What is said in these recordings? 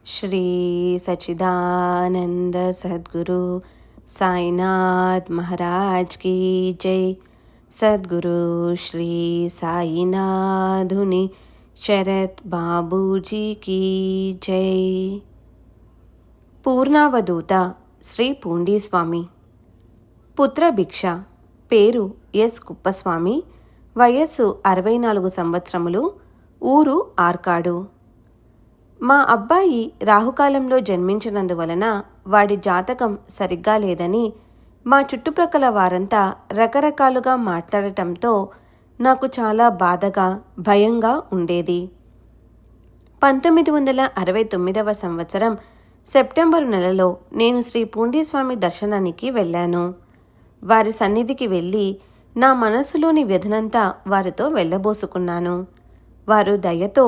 श्री सच्चिदानंद सद्गुरु साईनाथ महाराज की जय। सद्गुरु श्री साईनाथुनि शरत बाबूजी की जय। పూర్ణావధూత శ్రీ పూండీ స్వామి. పుత్రభిక్ష. పేరు ఎస్ కుప్పస్వామి. వయస్సు 64 సంవత్సరములు. ఊరు ఆర్కాడు. మా అబ్బాయి రాహుకాలంలో జన్మించినందువలన వాడి జాతకం సరిగ్గా లేదని మా చుట్టుప్రక్కల వారంతా రకరకాలుగా మాట్లాడటంతో నాకు చాలా బాధగా భయంగా ఉండేది. 1969వ సంవత్సరం సెప్టెంబరు నెలలో నేను శ్రీ పూండీస్వామి దర్శనానికి వెళ్ళాను. వారి సన్నిధికి వెళ్ళి నా మనస్సులోని వ్యధనంతా వారితో వెళ్ళబోసుకున్నాను. వారు దయతో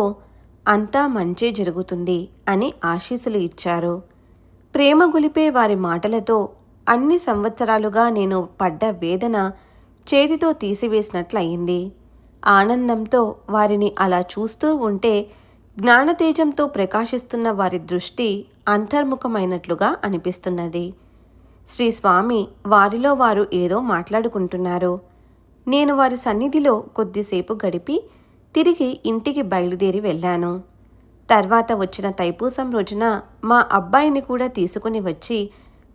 అంతా మంచే జరుగుతుంది అని ఆశీస్సులు ఇచ్చారు. ప్రేమ గులిపే వారి మాటలతో అన్ని సంవత్సరాలుగా నేను పడ్డ వేదన చేతితో తీసివేసినట్లయింది. ఆనందంతో వారిని అలా చూస్తూ ఉంటే జ్ఞానతేజంతో ప్రకాశిస్తున్న వారి దృష్టి అంతర్ముఖమైనట్లుగా అనిపిస్తున్నది. శ్రీ స్వామి వారిలో వారు ఏదో మాట్లాడుకుంటున్నారు. నేను వారి సన్నిధిలో కొద్దిసేపు గడిపి తిరిగి ఇంటికి బయలుదేరి వెళ్ళాను. తర్వాత వచ్చిన తైపూసం రోజున మా అబ్బాయిని కూడా తీసుకుని వచ్చి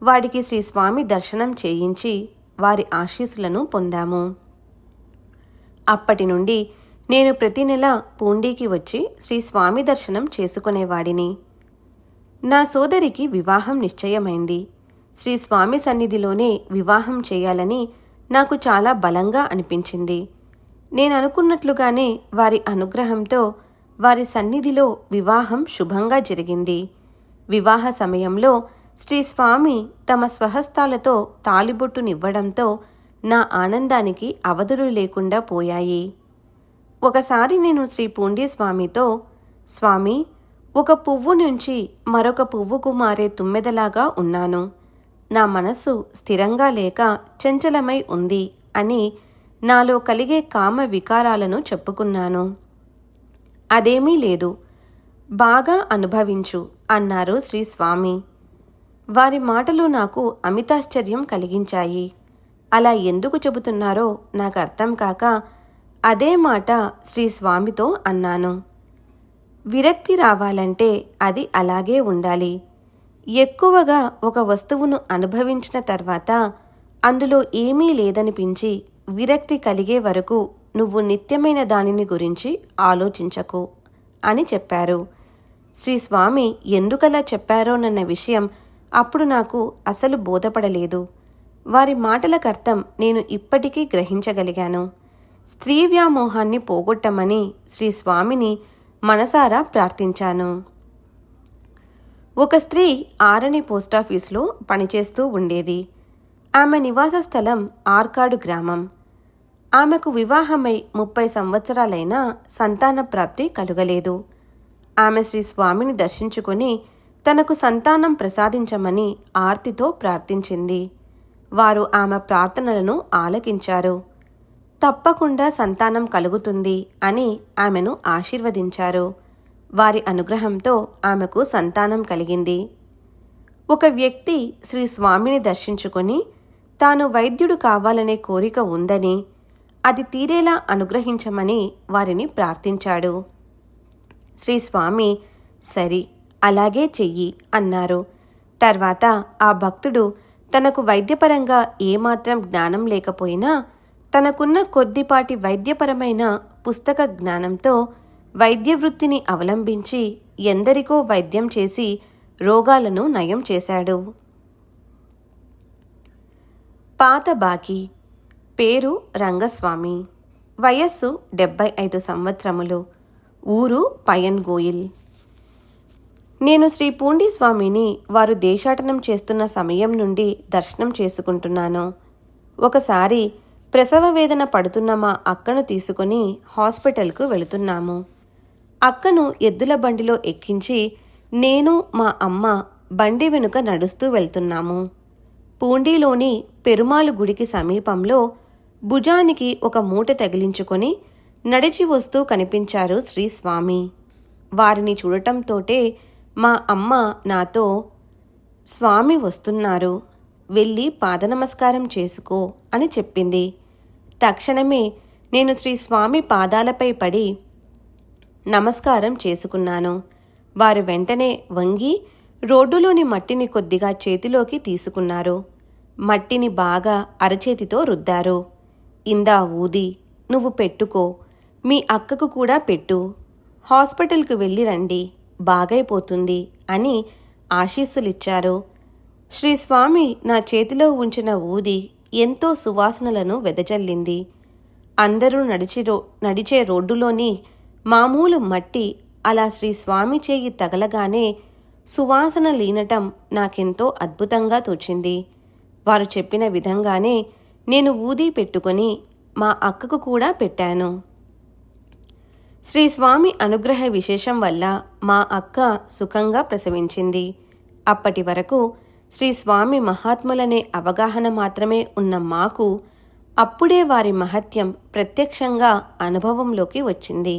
వాడికి శ్రీ స్వామి దర్శనం చేయించి వారి ఆశీస్సులను పొందాము. అప్పటి నుండి నేను ప్రతి నెల పూండీకి వచ్చి శ్రీ స్వామి దర్శనం చేసుకునేవాడిని. నా సోదరికి వివాహం నిశ్చయమైంది. శ్రీ స్వామి సన్నిధిలోనే వివాహం చేయాలని నాకు చాలా బలంగా అనిపించింది. నేను అనుకున్నట్లుగానే వారి అనుగ్రహంతో వారి సన్నిధిలో వివాహం శుభంగా జరిగింది. వివాహ సమయంలో శ్రీ స్వామి తమ స్వహస్తాలతో తాళిబొట్టునివ్వడంతో నా ఆనందానికి అవధులు లేకుండా పోయాయి. ఒకసారి నేను శ్రీ పూండీ స్వామితో, స్వామి, ఒక పువ్వు నుంచి మరొక పువ్వుకు మారే తుమ్మెదలాగా ఉన్నాను. నా మనస్సు స్థిరంగా లేక చంచలమై ఉంది అని నాలో కలిగే కామ వికారాలను చెప్పుకున్నాను. అదేమీ లేదు, బాగా అనుభవించు అన్నారు శ్రీ స్వామి. వారి మాటలు నాకు అమితాశ్చర్యం కలిగించాయి. అలా ఎందుకు చెబుతున్నారో నాకు అర్థం కాక అదే మాట శ్రీ స్వామితో అన్నాను. విరక్తి రావాలంటే అది అలాగే ఉండాలి. ఎక్కువగా ఒక వస్తువును అనుభవించిన తర్వాత అందులో ఏమీ లేదనిపించి విరక్తి కలిగే వరకు నువ్వు నిత్యమైన దానిని గురించి ఆలోచించకు అని చెప్పారు. శ్రీ స్వామి ఎందుకలా చెప్పారోనన్న విషయం అప్పుడు నాకు అసలు బోధపడలేదు. వారి మాటలకర్థం నేను ఇప్పటికీ గ్రహించగలిగాను. స్త్రీ వ్యామోహాన్ని పోగొట్టమని శ్రీ స్వామిని మనసారా ప్రార్థించాను. ఒక స్త్రీ ఆరణి పోస్టాఫీసులో పనిచేస్తూ ఉండేది. ఆమె నివాస స్థలం ఆర్కాడు గ్రామం. ఆమెకు వివాహమై 30 సంవత్సరాలైనా సంతాన ప్రాప్తి కలుగలేదు. ఆమె శ్రీ స్వామిని దర్శించుకుని తనకు సంతానం ప్రసాదించమని ఆర్తితో ప్రార్థించింది. వారు ఆమె ప్రార్థనలను ఆలకించారు. తప్పకుండా సంతానం కలుగుతుంది అని ఆమెను ఆశీర్వదించారు. వారి అనుగ్రహంతో ఆమెకు సంతానం కలిగింది. ఒక వ్యక్తి శ్రీ స్వామిని దర్శించుకొని తాను వైద్యుడు కావాలనే కోరిక ఉందని, అది తీరేలా అనుగ్రహించమని వారిని ప్రార్థించాడు. శ్రీ స్వామి సరి, అలాగే చెయ్యి అన్నారు. తర్వాత ఆ భక్తుడు తనకు వైద్యపరంగా ఏమాత్రం జ్ఞానం లేకపోయినా తనకున్న కొద్దిపాటి వైద్యపరమైన పుస్తక జ్ఞానంతో వైద్య వృత్తిని అవలంబించి ఎందరికో వైద్యం చేసి రోగాలను నయం చేశాడు. పాత బాకీ. పేరు రంగస్వామి. వయస్సు 75 సంవత్సరములు. ఊరు పయన్గోయిల్. నేను శ్రీ పూండీ స్వామిని వారు దేశాటనం చేస్తున్న సమయం నుండి దర్శనం చేసుకుంటున్నాను. ఒకసారి ప్రసవ వేదన పడుతున్న మా అక్కను తీసుకుని హాస్పిటల్కు వెళుతున్నాము. అక్కను ఎద్దుల బండిలో ఎక్కించి నేను మా అమ్మ బండి వెనుక నడుస్తూ వెళ్తున్నాము. పూండీలోని పెరుమాళ్ గుడికి సమీపంలో భుజానికి ఒక మూట తగిలించుకొని నడిచి వస్తూ కనిపించారు శ్రీ స్వామి. వారిని చూడటంతోటే మా అమ్మ నాతో, స్వామి వస్తున్నారు, వెళ్ళి పాదనమస్కారం చేసుకో అని చెప్పింది. తక్షణమే నేను శ్రీ స్వామి పాదాలపై పడి నమస్కారం చేసుకున్నాను. వారు వెంటనే వంగి రోడ్డులోని మట్టిని కొద్దిగా చేతిలోకి తీసుకున్నారు. మట్టిని బాగా అరచేతితో రుద్దారు. ఇందా ఊది, నువ్వు పెట్టుకో, మీ అక్కకు కూడా పెట్టు, హాస్పిటల్కు వెళ్ళి రండి, బాగైపోతుంది అని ఆశీస్సులిచ్చారు. శ్రీస్వామి నా చేతిలో ఉంచిన ఊది ఎంతో సువాసనలను వెదజల్లింది. అందరూ నడిచే రోడ్డులోని మామూలు మట్టి అలా శ్రీస్వామి చేయి తగలగానే సువాసన లీనటం నాకెంతో అద్భుతంగా తోచింది. వారు చెప్పిన విధంగానే నేను ఊది పెట్టుకొని మా అక్కకు కూడా పెట్టాను. శ్రీస్వామి అనుగ్రహ విశేషం వల్ల మా అక్క సుఖంగా ప్రసవించింది. అప్పటి వరకు శ్రీస్వామి మహాత్ములనే అవగాహన మాత్రమే ఉన్న మాకు అప్పుడే వారి మహత్యం ప్రత్యక్షంగా అనుభవంలోకి వచ్చింది.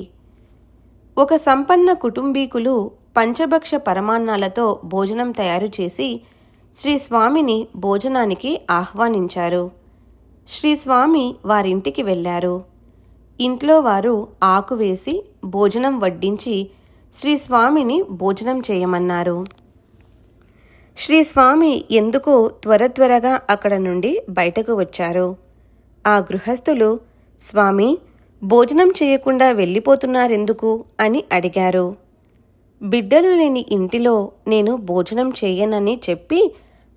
ఒక సంపన్న కుటుంబీకులు పంచభక్ష పరమాన్నాలతో భోజనం తయారు చేసి శ్రీస్వామిని భోజనానికి ఆహ్వానించారు. శ్రీస్వామి వారింటికి వెళ్ళారు. ఇంట్లో వారు ఆకు వేసి భోజనం వడ్డించి శ్రీస్వామిని భోజనం చేయమన్నారు. శ్రీస్వామి ఎందుకో త్వరగా అక్కడ నుండి బయటకు వచ్చారు. ఆ గృహస్థులు, స్వామి, భోజనం చేయకుండా వెళ్ళిపోతున్నారెందుకు అని అడిగారు. బిడ్డలు లేని ఇంటిలో నేను భోజనం చేయనని చెప్పి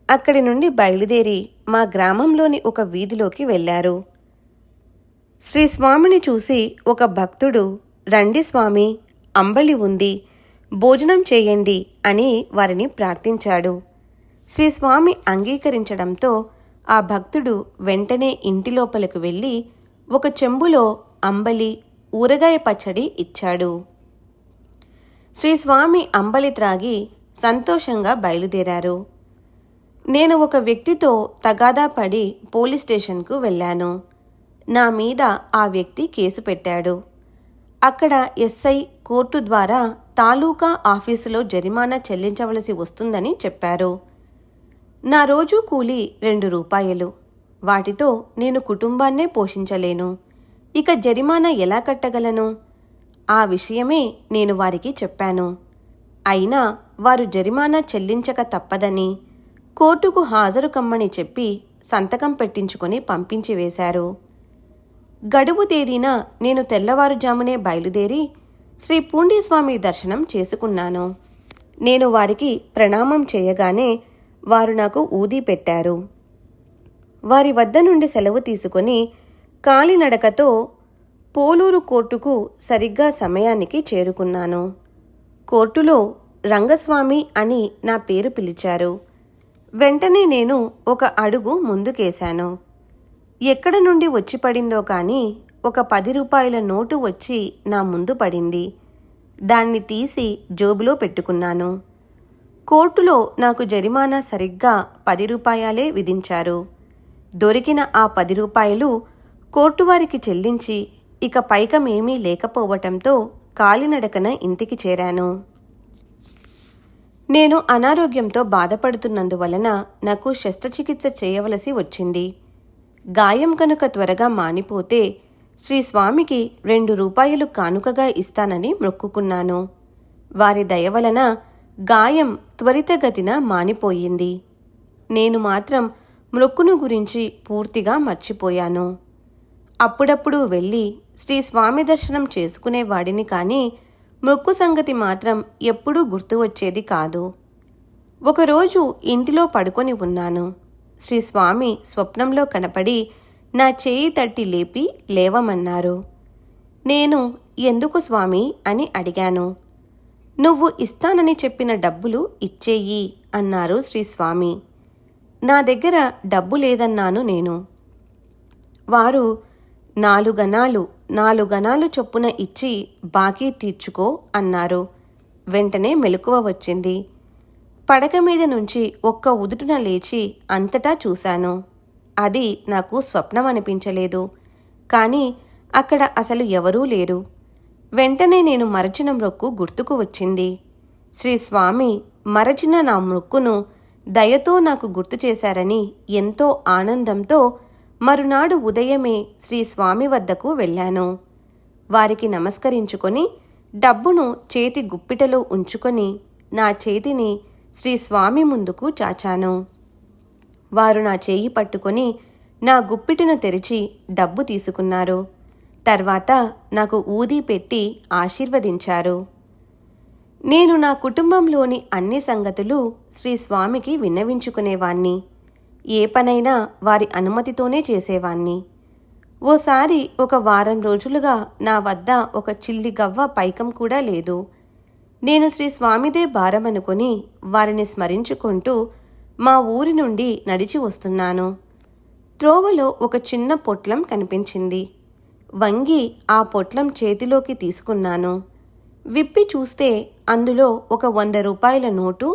అక్కడి నుండి బయలుదేరి మా గ్రామంలోని ఒక వీధిలోకి వెళ్ళారు. శ్రీస్వామిని చూసి ఒక భక్తుడు, రండి స్వామి, అంబలి ఉంది, భోజనం చేయండి అని వారిని ప్రార్థించాడు. శ్రీస్వామి అంగీకరించడంతో ఆ భక్తుడు వెంటనే ఇంటి లోపలికి వెళ్ళి ఒక చెంబులో అంబలి, ఊరగాయ పచ్చడి ఇచ్చాడు. శ్రీస్వామి అంబలి త్రాగి సంతోషంగా బయలుదేరారు. నేను ఒక వ్యక్తితో తగాదా పడి పోలీస్ స్టేషన్కు వెళ్ళాను. నా మీద ఆ వ్యక్తి కేసు పెట్టాడు. అక్కడ ఎస్ఐ కోర్టు ద్వారా తాలూకా ఆఫీసులో జరిమానా చెల్లించవలసి వస్తుందని చెప్పారు. నా రోజూ కూలి 2 రూపాయలు. వాటితో నేను కుటుంబాన్నే పోషించలేను. ఇక జరిమానా ఎలా కట్టగలను? ఆ విషయమే నేను వారికి చెప్పాను. అయినా వారు జరిమానా చెల్లించక తప్పదని కోర్టుకు హాజరు కమ్మని చెప్పి సంతకం పెట్టించుకొని పంపించి వేశారు. గడువు తేదీన నేను తెల్లవారుజామునే బయలుదేరి శ్రీ పూండీస్వామి దర్శనం చేసుకున్నాను. నేను వారికి ప్రణామం చేయగానే వారు నాకు ఊది పెట్టారు. వారి వద్ద నుండి సెలవు తీసుకొని కాలినడకతో పోలూరు కోర్టుకు సరిగ్గా సమయానికి చేరుకున్నాను. కోర్టులో రంగస్వామి అని నా పేరు పిలిచారు. వెంటనే నేను ఒక అడుగు ముందుకేశాను. ఎక్కడ నుండి వచ్చి పడిందో కానీ ఒక 10 రూపాయల నోటు వచ్చి నా ముందు పడింది. దాన్ని తీసి జోబులో పెట్టుకున్నాను. కోర్టులో నాకు జరిమానా సరిగ్గా 10 రూపాయలే విధించారు. దొరికిన ఆ 10 రూపాయలు కోర్టు వారికి చెల్లించి ఇక పైకమేమీ లేకపోవటంతో కాలినడకన ఇంటికి చేరాను. నేను అనారోగ్యంతో బాధపడుతున్నందువలన నాకు శస్త్రచికిత్స చేయవలసి వచ్చింది. గాయం కనుక త్వరగా మానిపోతే శ్రీస్వామికి 2 రూపాయలు కానుకగా ఇస్తానని మొక్కుకున్నాను. వారి దయవలన గాయం త్వరితగతిన మానిపోయింది. నేను మాత్రం మొక్కును గురించి పూర్తిగా మర్చిపోయాను. అప్పుడప్పుడు వెళ్ళి శ్రీస్వామి దర్శనం చేసుకునేవాడిని కానీ మొక్కు సంగతి మాత్రం ఎప్పుడూ గుర్తు వచ్చేది కాదు. ఒకరోజు ఇంటిలో పడుకొని ఉన్నాను. శ్రీస్వామి స్వప్నంలో కనపడి నా చేయి తట్టి లేపి లేవమన్నారు. నేను ఎందుకు స్వామి అని అడిగాను. నువ్వు ఇస్తానని చెప్పిన డబ్బులు ఇచ్చేయి అన్నారు శ్రీస్వామి. నా దగ్గర డబ్బు లేదన్నాను నేను. వారు 4 గణాలు చొప్పున ఇచ్చి బాకీ తీర్చుకో అన్నారు. వెంటనే మెలకువ వచ్చింది. పడక మీద నుంచి ఒక్క ఉదుటున లేచి అంతటా చూశాను. అది నాకు స్వప్నం అనిపించలేదు. కానీ అక్కడ అసలు ఎవరూ లేరు. వెంటనే నేను మరచిన మొక్కు గుర్తుకు వచ్చింది. శ్రీ స్వామి మరచిన నా మొక్కును దయతో నాకు గుర్తు చేశారని ఎంతో ఆనందంతో మరునాడు ఉదయమే శ్రీ స్వామి వద్దకు వెళ్ళాను. వారికి నమస్కరించుకొని డబ్బును చేతి గుప్పిటలో ఉంచుకొని నా చేతిని శ్రీ స్వామి ముందుకు చాచాను. వారు నా చేయి పట్టుకొని నా గుప్పిటను తెరిచి డబ్బు తీసుకున్నారు. తర్వాత నాకు ఊదీ పెట్టి ఆశీర్వదించారు. నేను నా కుటుంబంలోని అన్ని సంగతులు శ్రీ స్వామికి విన్నవించుకునేవాణ్ణి. ఏ పనైనా వారి అనుమతితోనే చేసేవాణ్ణి. ఓసారి ఒక వారం రోజులుగా నా వద్ద ఒక చిల్లి గవ్వ పైకం కూడా లేదు. నేను శ్రీ స్వామిదే భారమనుకొని వారిని స్మరించుకుంటూ మా ఊరి నుండి నడిచి వస్తున్నాను. త్రోవలో ఒక చిన్న పొట్లం కనిపించింది. వంగి ఆ పొట్లం చేతిలోకి తీసుకున్నాను. విప్పి చూస్తే అందులో ఒక 100 రూపాయల నోటు,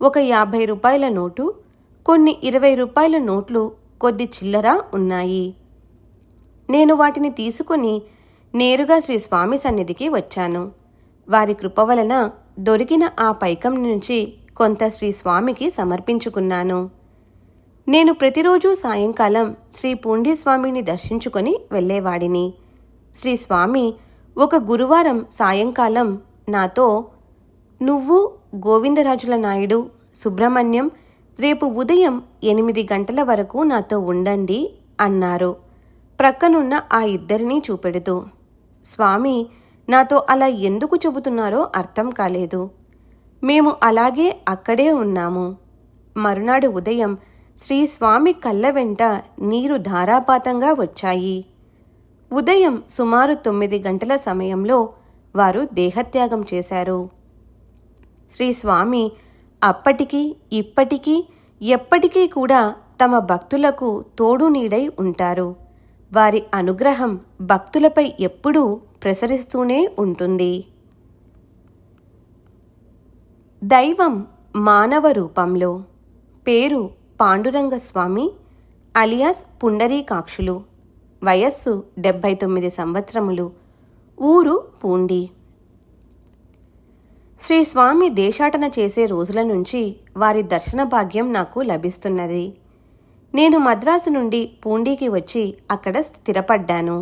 ఒక 50 రూపాయల నోటు, కొన్ని 20 రూపాయల నోట్లు, కొద్ది చిల్లర ఉన్నాయి. నేను వాటిని తీసుకుని నేరుగా శ్రీ స్వామి సన్నిధికి వచ్చాను. వారి కృప వలన దొరికిన ఆ పైకం నుంచి కొంత శ్రీ స్వామికి సమర్పించుకున్నాను. నేను ప్రతిరోజు సాయంకాలం శ్రీ పూండి స్వామిని దర్శించుకొని వెళ్ళేవాడిని. శ్రీ స్వామి ఒక గురువారం సాయంకాలం నాతో, నువ్వు, గోవిందరాజుల నాయుడు, సుబ్రహ్మణ్యం రేపు ఉదయం 8 గంటల వరకు నాతో ఉండండి అన్నారు, ప్రక్కనున్న ఆ ఇద్దరినీ చూపెడుతూ. స్వామి నాతో అలా ఎందుకు చెబుతున్నారో అర్థం కాలేదు. మేము అలాగే అక్కడే ఉన్నాము. మరునాడు ఉదయం శ్రీ స్వామి కళ్ళ వెంట నీరు ధారాపాతంగా వచ్చాయి. ఉదయం సుమారు 9 గంటల సమయంలో వారు దేహత్యాగం చేశారు. శ్రీ స్వామి అప్పటికీ ఇప్పటికీ ఎప్పటికీ కూడా తమ భక్తులకు తోడు నీడై ఉంటారు. వారి అనుగ్రహం భక్తులపై ఎప్పుడూ ప్రసరిస్తూనే ఉంటుంది. దైవం మానవ రూపంలో. పేరు పాండురంగస్వామి అలియాస్ పుండరీకాక్షులు. వయస్సు 79 సంవత్సరములు. ఊరు పూండి. శ్రీ స్వామి దేశాటన చేసే రోజుల నుంచి వారి దర్శన భాగ్యం నాకు లభిస్తున్నది. నేను మద్రాసు నుండి పూండీకి వచ్చి అక్కడ స్థిరపడ్డాను.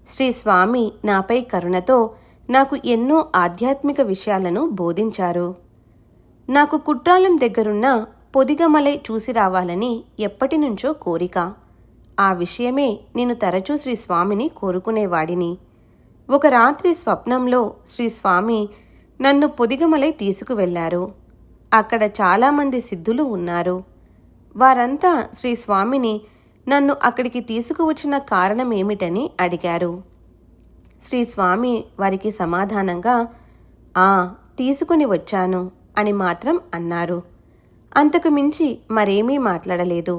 శ్రీ స్వామి నాపై కరుణతో నాకు ఎన్నో ఆధ్యాత్మిక విషయాలను బోధించారు. నాకు కుట్రాలం దగ్గరున్న పొదిగమలై చూసి రావాలని ఎప్పటినుంచో కోరిక. ఆ విషయమే నేను తరచూ శ్రీ స్వామిని కోరుకునేవాడిని. ఒక రాత్రి స్వప్నంలో శ్రీ స్వామి నన్ను పొదిగమలై తీసుకువెళ్లారు. అక్కడ చాలామంది సిద్ధులు ఉన్నారు. వారంతా శ్రీ స్వామిని నన్ను అక్కడికి తీసుకువచ్చిన కారణమేమిటని అడిగారు. శ్రీ స్వామి వారికి సమాధానంగా, తీసుకుని వచ్చాను అని మాత్రం అన్నారు. అంతకు మించి మరేమీ మాట్లాడలేదు.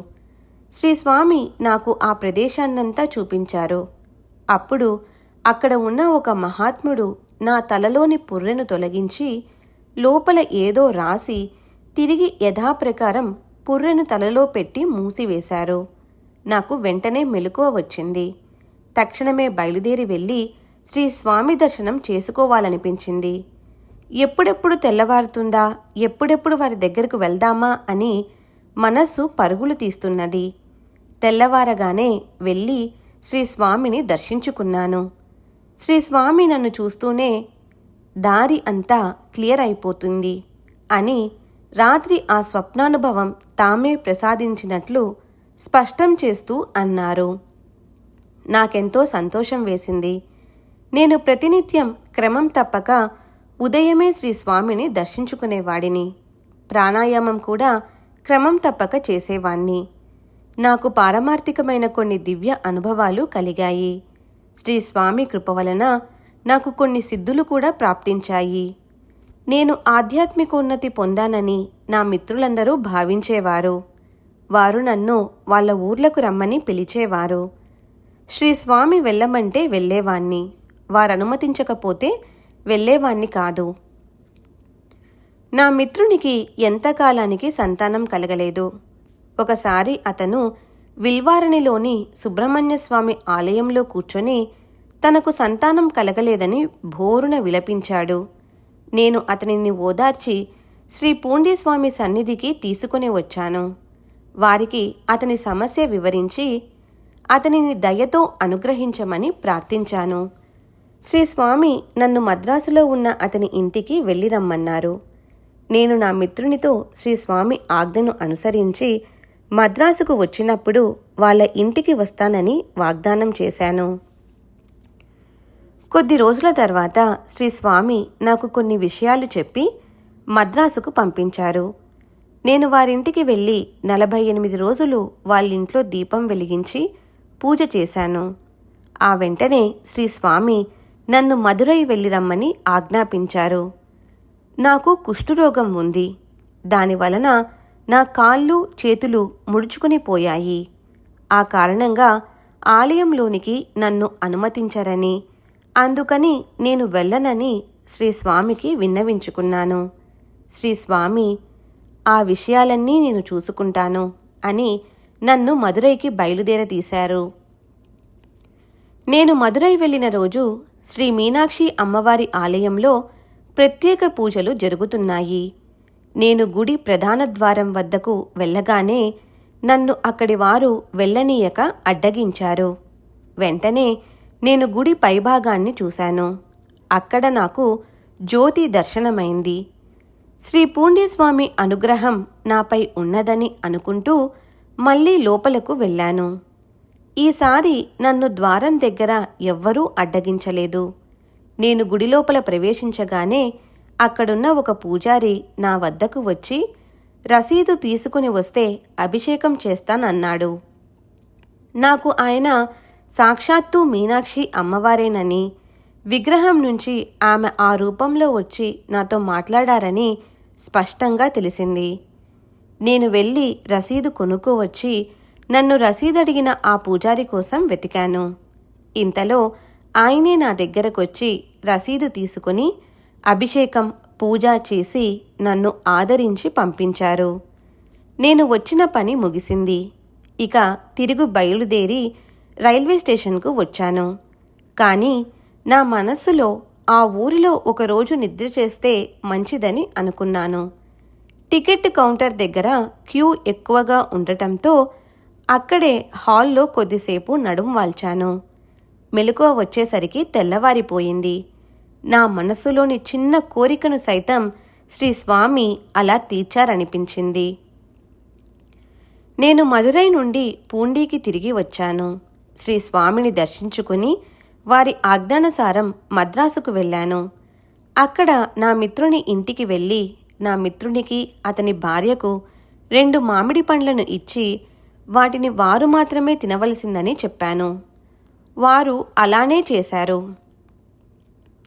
శ్రీ స్వామి నాకు ఆ ప్రదేశాన్నంతా చూపించారు. అప్పుడు అక్కడ ఉన్న ఒక మహాత్ముడు నా తలలోని పుర్రెను తొలగించి లోపల ఏదో రాసి తిరిగి యథాప్రకారం పుర్రెను తలలో పెట్టి మూసివేశారు. నాకు వెంటనే మెలకువ వచ్చింది. తక్షణమే బయలుదేరి వెళ్ళి శ్రీ స్వామి దర్శనం చేసుకోవాలనిపించింది. ఎప్పుడెప్పుడు తెల్లవారుతుందా, ఎప్పుడెప్పుడు వారి దగ్గరకు వెళ్దామా అని మనస్సు పరుగులు తీస్తున్నది. తెల్లవారగానే వెళ్ళి శ్రీ స్వామిని దర్శించుకున్నాను. శ్రీ స్వామి నన్ను చూస్తూనే దారి అంతా క్లియర్ అయిపోతుంది అని రాత్రి ఆ స్వప్నానుభవం తామే ప్రసాదించినట్లు స్పష్టం చేస్తూ అన్నారు. నాకెంతో సంతోషం వేసింది. నేను ప్రతినిత్యం క్రమం తప్పక ఉదయమే శ్రీ స్వామిని దర్శించుకునేవాడిని. ప్రాణాయామం కూడా క్రమం తప్పక చేసేవాణ్ణి. నాకు పారమార్థికమైన కొన్ని దివ్య అనుభవాలు కలిగాయి. శ్రీ స్వామి కృప వలన నాకు కొన్ని సిద్ధులు కూడా ప్రాప్తించాయి. నేను ఆధ్యాత్మికోన్నతి పొందానని నా మిత్రులందరూ భావించేవారు. వారు నన్ను వాళ్ళ ఊర్లకు రమ్మని పిలిచేవారు. శ్రీ స్వామి వెళ్ళమంటే వెళ్ళేవాణ్ణి, వారనుమతించకపోతే వెళ్ళేవాణ్ణి కాదు. నా మిత్రునికి ఎంతకాలానికి సంతానం కలగలేదు. ఒకసారి అతను విల్వారణిలోని సుబ్రహ్మణ్యస్వామి ఆలయంలో కూర్చొని తనకు సంతానం కలగలేదని భోరున విలపించాడు. నేను అతనిని ఓదార్చి శ్రీ పూండీస్వామి సన్నిధికి తీసుకుని వచ్చాను. వారికి అతని సమస్య వివరించి అతనిని దయతో అనుగ్రహించమని ప్రార్థించాను. శ్రీ స్వామి నన్ను మద్రాసులో ఉన్న అతని ఇంటికి వెళ్ళి రమ్మన్నారు. నేను నా మిత్రునితో శ్రీ స్వామి ఆజ్ఞను అనుసరించి మద్రాసుకు వచ్చినప్పుడు వాళ్ళ ఇంటికి వస్తానని వాగ్దానం చేశాను. కొద్ది రోజుల తర్వాత శ్రీ స్వామి నాకు కొన్ని విషయాలు చెప్పి మద్రాసుకు పంపించారు. నేను వారింటికి వెళ్ళి 48 రోజులు వాళ్ళింట్లో దీపం వెలిగించి పూజ చేశాను. ఆ వెంటనే శ్రీ స్వామి నన్ను మదురై వెళ్ళి రమ్మని ఆజ్ఞాపించారు. నాకు కుష్ఠురోగం ఉంది. దానివలన నా కాళ్ళు చేతులు ముడుచుకుని పోయాయి. ఆ కారణంగా ఆలయంలోనికి నన్ను అనుమతించరని, అందుకని నేను వెళ్ళనని శ్రీ స్వామికి విన్నవించుకున్నాను. శ్రీ స్వామి ఆ విషయాలన్నీ నేను చూసుకుంటాను అని నన్ను మదురైకి బయలుదేరతీశారు. నేను మదురై వెళ్ళిన రోజు శ్రీ మీనాక్షి అమ్మవారి ఆలయంలో ప్రత్యేక పూజలు జరుగుతున్నాయి. నేను గుడి ప్రధాన ద్వారం వద్దకు వెళ్ళగానే నన్ను అక్కడి వారు వెళ్ళనీయక అడ్డగించారు. వెంటనే నేను గుడి పైభాగాన్ని చూశాను. అక్కడ నాకు జ్యోతి దర్శనమైంది. శ్రీ పూండీస్వామి అనుగ్రహం నాపై ఉన్నదని అనుకుంటూ మళ్ళీ లోపలకు వెళ్ళాను. ఈసారి నన్ను ద్వారం దగ్గర ఎవ్వరూ అడ్డగించలేదు. నేను గుడి లోపల ప్రవేశించగానే అక్కడున్న ఒక పూజారి నా వద్దకు వచ్చి రసీదు తీసుకుని వస్తే అభిషేకం చేస్తానన్నాడు. నాకు ఆయన సాక్షాత్తు మీనాక్షి అమ్మవారేనని, విగ్రహం నుంచి ఆమె ఆ రూపంలో వచ్చి నాతో మాట్లాడారని స్పష్టంగా తెలిసింది. నేను వెళ్ళి రసీదు కొనుక్కోవచ్చి నన్ను రసీదడిగిన ఆ పూజారి కోసం వెతికాను. ఇంతలో ఆయనే నా దగ్గరకొచ్చి రసీదు తీసుకుని అభిషేకం పూజ చేసి నన్ను ఆదరించి పంపించారు. నేను వచ్చిన పని ముగిసింది. ఇక తిరుగు బయలుదేరి రైల్వే స్టేషన్కు వచ్చాను. కానీ నా మనస్సులో ఆ ఊరిలో ఒకరోజు నిద్ర చేస్తే మంచిదని అనుకున్నాను. టికెట్ కౌంటర్ దగ్గర క్యూ ఎక్కువగా ఉండటంతో అక్కడే హాల్లో కొద్దిసేపు నడుం వాల్చాను. మెలకువ వచ్చేసరికి తెల్లవారిపోయింది. నా మనస్సులోని చిన్న కోరికను సైతం శ్రీ స్వామి అలా తీర్చారనిపించింది. నేను మదురై నుండి పూండీకి తిరిగి వచ్చాను. శ్రీ స్వామిని దర్శించుకుని వారి ఆజ్ఞానుసారం మద్రాసుకు వెళ్ళాను. అక్కడ నా మిత్రుని ఇంటికి వెళ్ళి నా మిత్రునికి అతని భార్యకు 2 మామిడి పండ్లను ఇచ్చి వాటిని వారు మాత్రమే తినవలసిందని చెప్పాను. వారు అలానే చేశారు.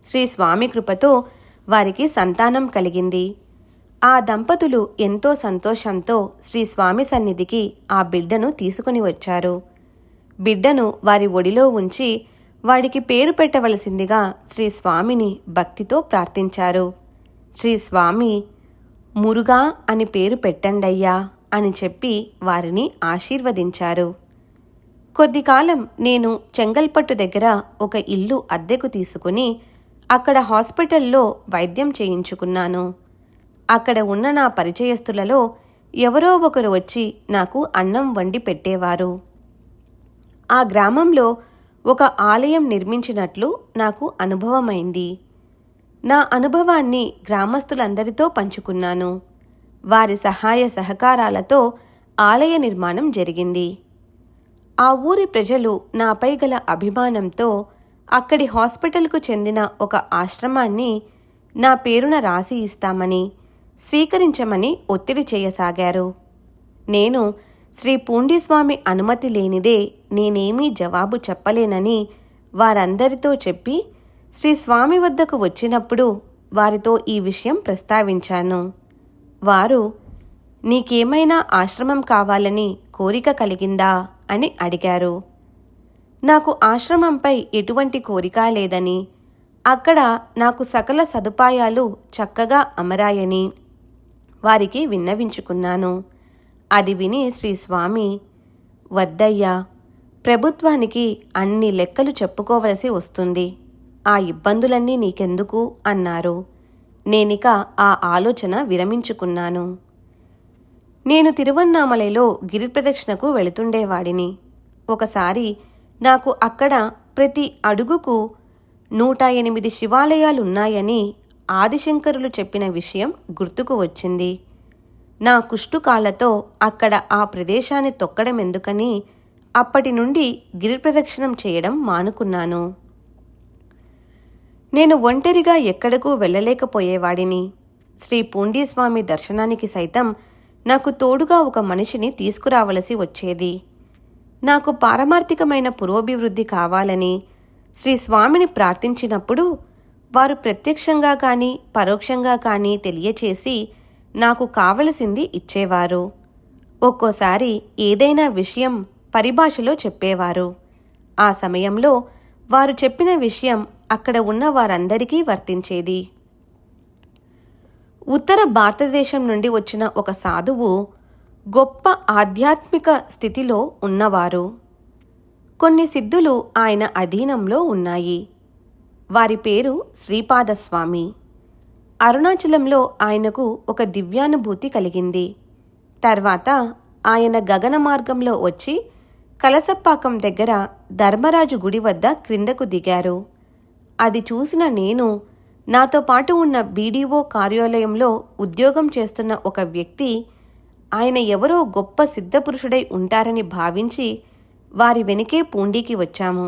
శ్రీ స్వామి కృపతో వారికి సంతానం కలిగింది. ఆ దంపతులు ఎంతో సంతోషంతో శ్రీ స్వామి సన్నిధికి ఆ బిడ్డను తీసుకుని వచ్చారు. బిడ్డను వారి ఒడిలో ఉంచి వాడికి పేరు పెట్టవలసిందిగా శ్రీ స్వామిని భక్తితో ప్రార్థించారు. శ్రీ స్వామి మురుగా అని పేరు పెట్టండయ్యా అని చెప్పి వారిని ఆశీర్వదించారు. కొద్ది కాలం నేను చెంగల్పట్టు దగ్గర ఒక ఇల్లు అద్దెకు తీసుకుని అక్కడ హాస్పిటల్లో వైద్యం చేయించుకున్నాను. అక్కడ ఉన్న నా పరిచయస్తులలో ఎవరో ఒకరు వచ్చి నాకు అన్నం వండి పెట్టేవారు. ఆ గ్రామంలో ఒక ఆలయం నిర్మించినట్లు నాకు అనుభవమైంది. నా అనుభవాన్ని గ్రామస్తులందరితో పంచుకున్నాను. వారి సహాయ సహకారాలతో ఆలయ నిర్మాణం జరిగింది. ఆ ఊరి ప్రజలు నాపై గల అభిమానంతో అక్కడి హాస్పిటల్కు చెందిన ఒక ఆశ్రమాన్ని నా పేరున రాసి ఇస్తామని, స్వీకరించమని ఒత్తిడి చేయసాగారు. నేను శ్రీ పూండీస్వామి అనుమతి లేనిదే నేనేమీ జవాబు చెప్పలేనని వారందరితో చెప్పి శ్రీ స్వామి వద్దకు వచ్చినప్పుడు వారితో ఈ విషయం ప్రస్తావించాను. వారు, నీకేమైనా ఆశ్రమం కావాలని కోరిక కలిగిందా అని అడిగారు. నాకు ఆశ్రమంపై ఎటువంటి కోరిక లేదని, అక్కడ నాకు సకల సదుపాయాలు చక్కగా అమరాయని వారికి విన్నవించుకున్నాను. అది విని శ్రీ స్వామి, వద్దయ్యా, ప్రభుత్వానికి అన్ని లెక్కలు చెప్పుకోవలసి వస్తుంది. ఆ ఇబ్బందులన్నీ నీకెందుకు అన్నారు. నేనిక ఆ ఆలోచన విరమించుకున్నాను. నేను తిరువన్నామలైలో గిరిప్రదక్షిణకు వెళుతుండేవాడిని. ఒకసారి నాకు అక్కడ ప్రతి అడుగుకు 108 శివాలయాలున్నాయని ఆదిశంకరులు చెప్పిన విషయం గుర్తుకు వచ్చింది. నా కుష్టుకాళ్లతో అక్కడ ఆ ప్రదేశాన్ని తొక్కడమెందుకని అప్పటి నుండి గిరిప్రదక్షిణం చేయడం మానుకున్నాను. నేను ఒంటరిగా ఎక్కడకు వెళ్ళలేకపోయేవాడిని. శ్రీ పూండీస్వామి దర్శనానికి సైతం నాకు తోడుగా ఒక మనిషిని తీసుకురావలసి వచ్చేది. నాకు పారమార్థికమైన పురోభివృద్ధి కావాలని శ్రీ స్వామిని ప్రార్థించినప్పుడు వారు ప్రత్యక్షంగా కానీ పరోక్షంగా కానీ తెలియచేసి నాకు కావలసింది ఇచ్చేవారు. ఒక్కోసారి ఏదైనా విషయం పరిభాషలో చెప్పేవారు. ఆ సమయంలో వారు చెప్పిన విషయం అక్కడ ఉన్న వారందరికీ వర్తించేది. ఉత్తర భారతదేశం నుండి వచ్చిన ఒక సాధువు గొప్ప ఆధ్యాత్మిక స్థితిలో ఉన్నవారు. కొన్ని సిద్ధులు ఆయన అధీనంలో ఉన్నాయి. వారి పేరు శ్రీపాదస్వామి. అరుణాచలంలో ఆయనకు ఒక దివ్యానుభూతి కలిగింది. తర్వాత ఆయన గగన మార్గంలో వచ్చి కలసప్పాకం దగ్గర ధర్మరాజు గుడి వద్ద క్రిందకు దిగారు. అది చూసిన నేను నాతో పాటు ఉన్న బీడీఓ కార్యాలయంలో ఉద్యోగం చేస్తున్న ఒక వ్యక్తి ఆయన ఎవరో గొప్ప సిద్ధపురుషుడై ఉంటారని భావించి వారి వెనుకే పూండీకి వచ్చాము.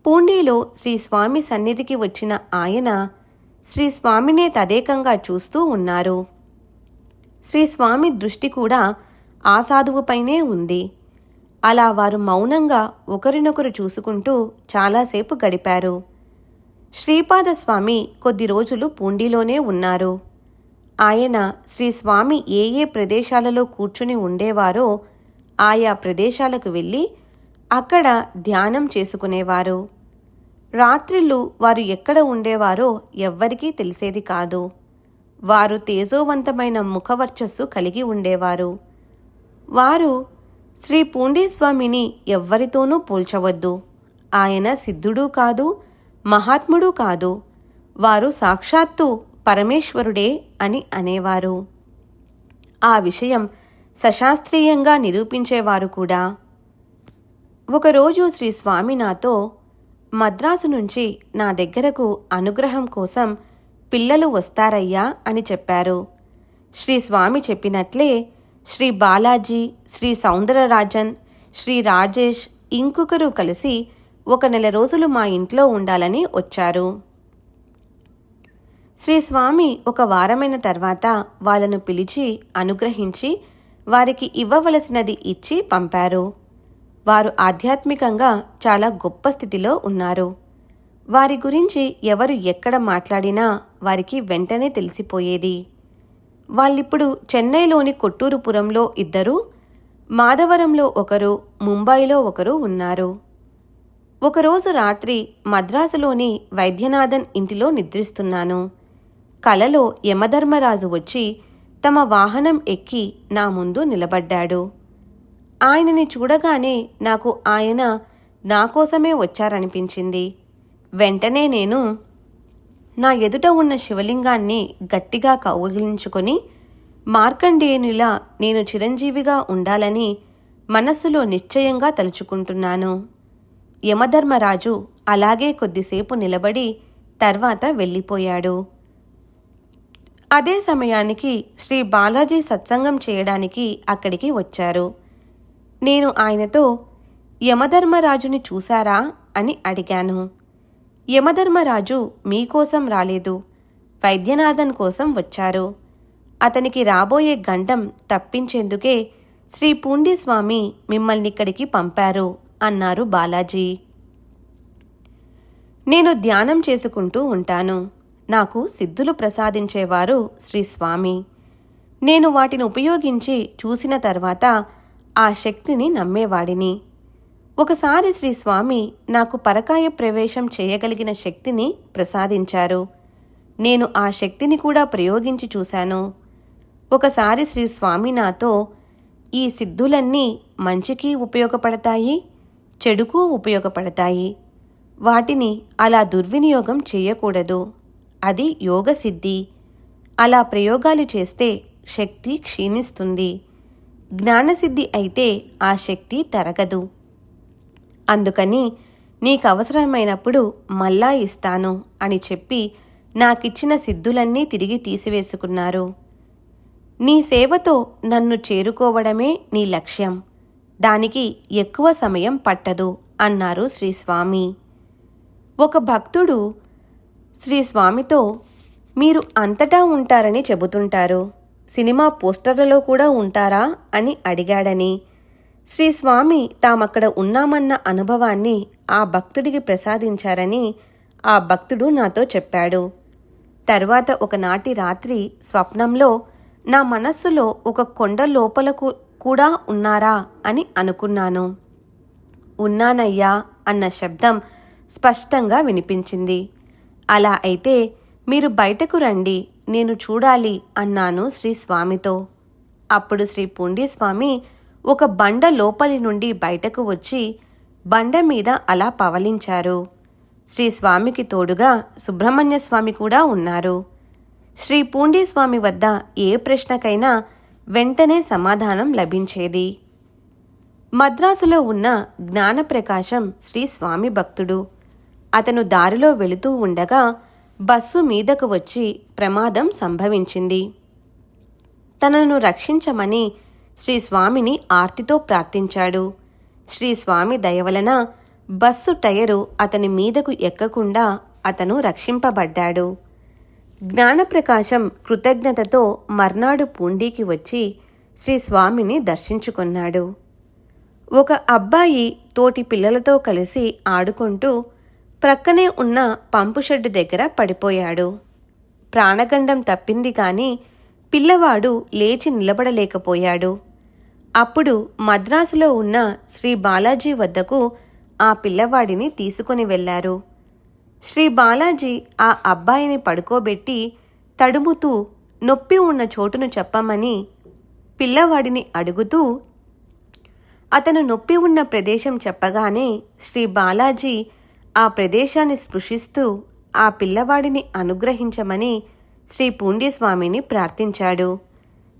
పూండీలో శ్రీస్వామి సన్నిధికి వచ్చిన ఆయన శ్రీస్వామినే తదేకంగా చూస్తూ ఉన్నారు. శ్రీస్వామి దృష్టి కూడా ఆ సాధువుపైనే ఉంది. అలా వారు మౌనంగా ఒకరినొకరు చూసుకుంటూ చాలాసేపు గడిపారు. శ్రీపాదస్వామి కొద్ది రోజులు పూండీలోనే ఉన్నారు. ఆయన శ్రీస్వామి ఏ ఏ ప్రదేశాలలో కూర్చుని ఉండేవారో ఆయా ప్రదేశాలకు వెళ్ళి అక్కడ ధ్యానం చేసుకునేవారు. రాత్రిళ్ళు వారు ఎక్కడ ఉండేవారో ఎవ్వరికీ తెలిసేది కాదు. వారు తేజోవంతమైన ముఖవర్చస్సు కలిగి ఉండేవారు. వారు శ్రీ పూండీస్వామిని ఎవ్వరితోనూ పోల్చవద్దు. ఆయన సిద్ధుడూ కాదు, మహాత్ముడూ కాదు. వారు సాక్షాత్తు పరమేశ్వరుడే అని అనేవారు. ఆ విషయం సశాస్త్రీయంగా నిరూపించేవారు కూడా. ఒకరోజు శ్రీస్వామి నాతో మద్రాసు నుంచి నా దగ్గరకు అనుగ్రహం కోసం పిల్లలు వస్తారయ్యా అని చెప్పారు. శ్రీస్వామి చెప్పినట్లే శ్రీ బాలాజీ, శ్రీ సౌందరరాజన్, శ్రీ రాజేష్ ఇంకొకరు కలిసి 1 నెల రోజులు మా ఇంట్లో ఉండాలని వచ్చారు. శ్రీస్వామి 1 వారమైన తర్వాత వాళ్ళను పిలిచి అనుగ్రహించి వారికి ఇవ్వవలసినది ఇచ్చి పంపారు. వారు ఆధ్యాత్మికంగా చాలా గొప్ప స్థితిలో ఉన్నారు. వారి గురించి ఎవరు ఎక్కడ మాట్లాడినా వారికి వెంటనే తెలిసిపోయేది. వాళ్ళిప్పుడు చెన్నైలోని కొట్టూరుపురంలో 2, మాధవరంలో 1, ముంబైలో 1 ఉన్నారు. ఒకరోజు రాత్రి మద్రాసులోని వైద్యనాథన్ ఇంటిలో నిద్రిస్తున్నాను. కలలో యమధర్మరాజు వచ్చి తమ వాహనం ఎక్కి నా ముందు నిలబడ్డాడు. ఆయనని చూడగానే నాకు ఆయన నా కోసమే వచ్చారనిపించింది. వెంటనే నేను నా ఎదుట ఉన్న శివలింగాన్ని గట్టిగా కౌగిలించుకొని మార్కండేయునిలా నేను చిరంజీవిగా ఉండాలని మనస్సులో నిశ్చయంగా తలుచుకుంటున్నాను. యమధర్మరాజు అలాగే కొద్దిసేపు నిలబడి తర్వాత వెళ్ళిపోయాడు. అదే సమయానికి శ్రీ బాలాజీ సత్సంగం చేయడానికి అక్కడికి వచ్చారు. నేను ఆయనతో యమధర్మరాజుని చూశారా అని అడిగాను. యమధర్మరాజు మీకోసం రాలేదు, వైద్యనాథన్ కోసం వచ్చారు. అతనికి రాబోయే గండం తప్పించేందుకే శ్రీ పూండీస్వామి మిమ్మల్నిక్కడికి పంపారు అన్నారు బాలాజీ. నేను ధ్యానం చేసుకుంటూ ఉంటాను. నాకు సిద్ధులు ప్రసాదించేవారు శ్రీస్వామి. నేను వాటిని ఉపయోగించి చూసిన తర్వాత ఆ శక్తిని నమ్మేవాడిని. ఒకసారి శ్రీస్వామి నాకు పరకాయ ప్రవేశం చేయగలిగిన శక్తిని ప్రసాదించారు. నేను ఆ శక్తిని కూడా ప్రయోగించి చూశాను. ఒకసారి శ్రీస్వామి నాతో, ఈ సిద్ధులన్నీ మంచికి ఉపయోగపడతాయి, చెడుకు ఉపయోగపడతాయి. వాటిని అలా దుర్వినియోగం చేయకూడదు. అది యోగసిద్ధి అలా ప్రయోగాలు చేస్తే శక్తి క్షీణిస్తుంది. జ్ఞానసిద్ధి అయితే ఆ శక్తి తరగదు. అందుకని నీకవసరమైనప్పుడు మళ్ళా ఇస్తాను అని చెప్పి నాకిచ్చిన సిద్ధులన్నీ తిరిగి తీసివేసుకున్నారు. నీ సేవతో నన్ను చేరుకోవడమే నీ లక్ష్యం, దానికి ఎక్కువ సమయం పట్టదు అన్నారు శ్రీస్వామి. ఒక భక్తుడు శ్రీస్వామితో, మీరు అంతటా ఉంటారని చెబుతుంటారు, సినిమా పోస్టర్లలో కూడా ఉంటారా అని అడిగాడని, శ్రీస్వామి తామక్కడ ఉన్నామన్న అనుభవాన్ని ఆ భక్తుడికి ప్రసాదించారని ఆ భక్తుడు నాతో చెప్పాడు. తర్వాత ఒకనాటి రాత్రి స్వప్నంలో నా మనస్సులో ఒక కొండ లోపలకు కూడా ఉన్నారా అని అనుకున్నాను. ఉన్నానయ్యా అన్న శబ్దం స్పష్టంగా వినిపించింది. అలా అయితే మీరు బయటకు రండి, నేను చూడాలి అన్నాను శ్రీస్వామితో. అప్పుడు శ్రీ పూండీస్వామి ఒక బండ లోపలి నుండి బయటకు వచ్చి బండ మీద అలా పవలించారు. శ్రీస్వామికి తోడుగా సుబ్రహ్మణ్య స్వామి కూడా ఉన్నారు. శ్రీ పూండీస్వామి వద్ద ఏ ప్రశ్నకైనా వెంటనే సమాధానం లభించేది. మద్రాసులో ఉన్న జ్ఞానప్రకాశం శ్రీస్వామి భక్తుడు. అతను దారిలో వెళుతూ ఉండగా బస్సు మీదకు వచ్చి ప్రమాదం సంభవించింది. తనను రక్షించమని శ్రీస్వామిని ఆర్తితో ప్రార్థించాడు. శ్రీస్వామి దయవలన బస్సు టయరు అతని మీదకు ఎక్కకుండా అతను రక్షింపబడ్డాడు. జ్ఞానప్రకాశం కృతజ్ఞతతో మర్నాడు పూండీకి వచ్చి శ్రీస్వామిని దర్శించుకున్నాడు. ఒక అబ్బాయి తోటి పిల్లలతో కలిసి ఆడుకుంటూ ప్రక్కనే ఉన్న పంపుషెడ్డు దగ్గర పడిపోయాడు. ప్రాణగండం తప్పింది కాని పిల్లవాడు లేచి నిలబడలేకపోయాడు. అప్పుడు మద్రాసులో ఉన్న శ్రీ బాలాజీ వద్దకు ఆ పిల్లవాడిని తీసుకుని వెళ్లారు. శ్రీ బాలాజీ ఆ అబ్బాయిని పడుకోబెట్టి తడుముతూ నొప్పి ఉన్న చోటును చెప్పమని పిల్లవాడిని అడుగుతూ అతను నొప్పి ఉన్న ప్రదేశం చెప్పగానే శ్రీ బాలాజీ ఆ ప్రదేశాన్ని స్పృశిస్తూ ఆ పిల్లవాడిని అనుగ్రహించమని శ్రీ పూండీస్వామిని ప్రార్థించాడు.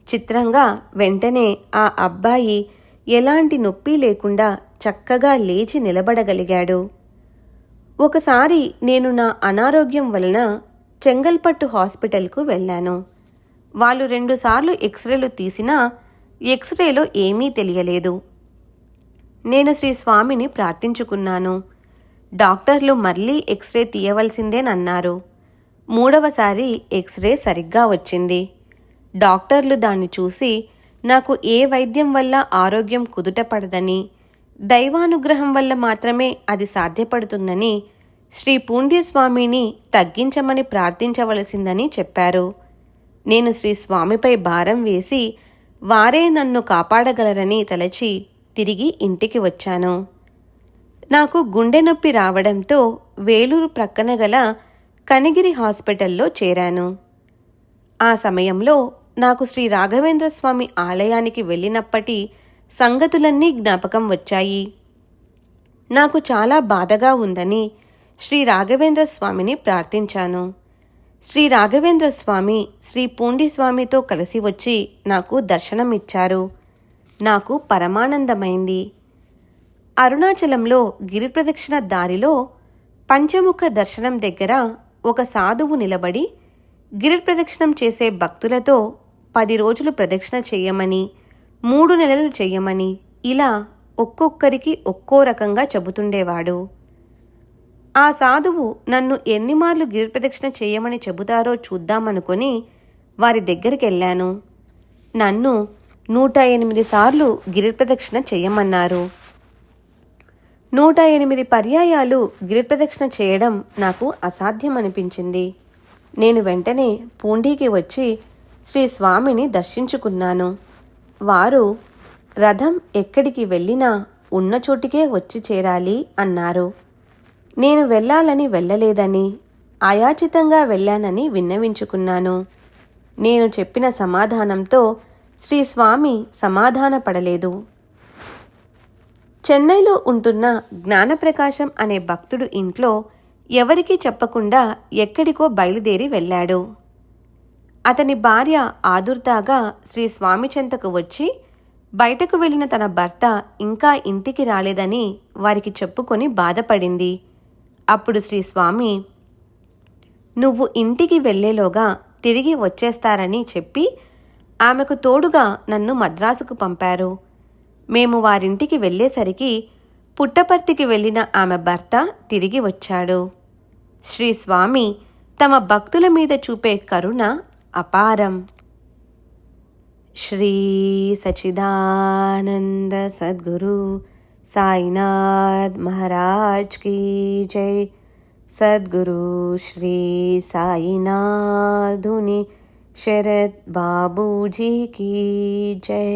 చిత్రంగా వెంటనే ఆ అబ్బాయి ఎలాంటి నొప్పి లేకుండా చక్కగా లేచి నిలబడగలిగాడు. ఒకసారి నేను నా అనారోగ్యం వలన చెంగల్పట్టు హాస్పిటల్కు వెళ్ళాను. వాళ్ళు 2 సార్లు ఎక్స్రేలు తీసినా ఎక్స్రేలో ఏమీ తెలియలేదు. నేను శ్రీస్వామిని ప్రార్థించుకున్నాను. డాక్టర్లు మళ్ళీ ఎక్స్రే తీయవలసిందేనన్నారు. 3వసారి ఎక్స్రే సరిగ్గా వచ్చింది. డాక్టర్లు దాన్ని చూసి నాకు ఏ వైద్యం వల్ల ఆరోగ్యం కుదుటపడదని, దైవానుగ్రహం వల్ల మాత్రమే అది సాధ్యపడుతుందని, శ్రీ పూండీస్వామిని తగ్గించమని ప్రార్థించవలసిందని చెప్పారు. నేను శ్రీస్వామిపై భారం వేసి వారే నన్ను కాపాడగలరని తలచి తిరిగి ఇంటికి వచ్చాను. నాకు గుండె నొప్పి రావడంతో వేలూరు ప్రక్కన గల కనిగిరి హాస్పిటల్లో చేరాను. ఆ సమయంలో నాకు శ్రీ రాఘవేంద్ర స్వామి ఆలయానికి వెళ్ళినప్పటి సంగతులన్నీ జ్ఞాపకం వచ్చాయి. నాకు చాలా బాధగా ఉందని శ్రీ రాఘవేంద్ర స్వామిని ప్రార్థించాను. శ్రీ రాఘవేంద్ర స్వామి శ్రీ పూండీస్వామితో కలిసి వచ్చి నాకు దర్శనమిచ్చారు. నాకు పరమానందమైంది. అరుణాచలంలో గిరిప్రదక్షిణ దారిలో పంచముఖ దర్శనం దగ్గర ఒక సాధువు నిలబడి గిరిప్రదక్షిణం చేసే భక్తులతో 10 రోజులు ప్రదక్షిణ చెయ్యమని, 3 నెలలు చెయ్యమని ఇలా ఒక్కొక్కరికి ఒక్కో రకంగా చెబుతుండేవాడు. ఆ సాధువు నన్ను ఎన్నిమార్లు గిరిప్రదక్షిణ చెయ్యమని చెబుతారో చూద్దామనుకొని వారి దగ్గరికెళ్ళాను. నన్ను 108 సార్లు గిరిప్రదక్షిణ చెయ్యమన్నారు. 108 పర్యాయాలు గిరిప్రదక్షిణ చేయడం నాకు అసాధ్యమనిపించింది. నేను వెంటనే పూండీకి వచ్చి శ్రీస్వామిని దర్శించుకున్నాను. వారు రథం ఎక్కడికి వెళ్ళినా ఉన్న చోటికే వచ్చి చేరాలి అన్నారు. నేను వెళ్ళాలని వెళ్ళలేదని, అయాచితంగా వెళ్ళానని విన్నవించుకున్నాను. నేను చెప్పిన సమాధానంతో శ్రీస్వామి సమాధానపడలేదు. చెన్నైలో ఉంటున్న జ్ఞానప్రకాశం అనే భక్తుడు ఇంట్లో ఎవరికీ చెప్పకుండా ఎక్కడికో బయలుదేరి వెళ్ళాడు. అతని భార్య ఆదుర్దాగా శ్రీ స్వామి చెంతకు వచ్చి బయటకు వెళ్ళిన తన భర్త ఇంకా ఇంటికి రాలేదని వారికి చెప్పుకొని బాధపడింది. అప్పుడు శ్రీ స్వామి, నువ్వు ఇంటికి వెళ్ళేలోగా తిరిగి వచ్చేస్తారని చెప్పి ఆమెకు తోడుగా నన్ను మద్రాసుకు పంపారు. మేము వారింటికి వెళ్ళేసరికి పుట్టపర్తికి వెళ్ళిన ఆమె భర్త తిరిగి వచ్చాడు. శ్రీ స్వామి తమ భక్తుల మీద చూపే కరుణ అపారం. శ్రీ సచ్చిదానంద సద్గురు సాయినాథ్ మహారాజ్ కీ జై. సద్గురు శ్రీ సాయినాథుని శరత్ బాబూజీ కీ జై.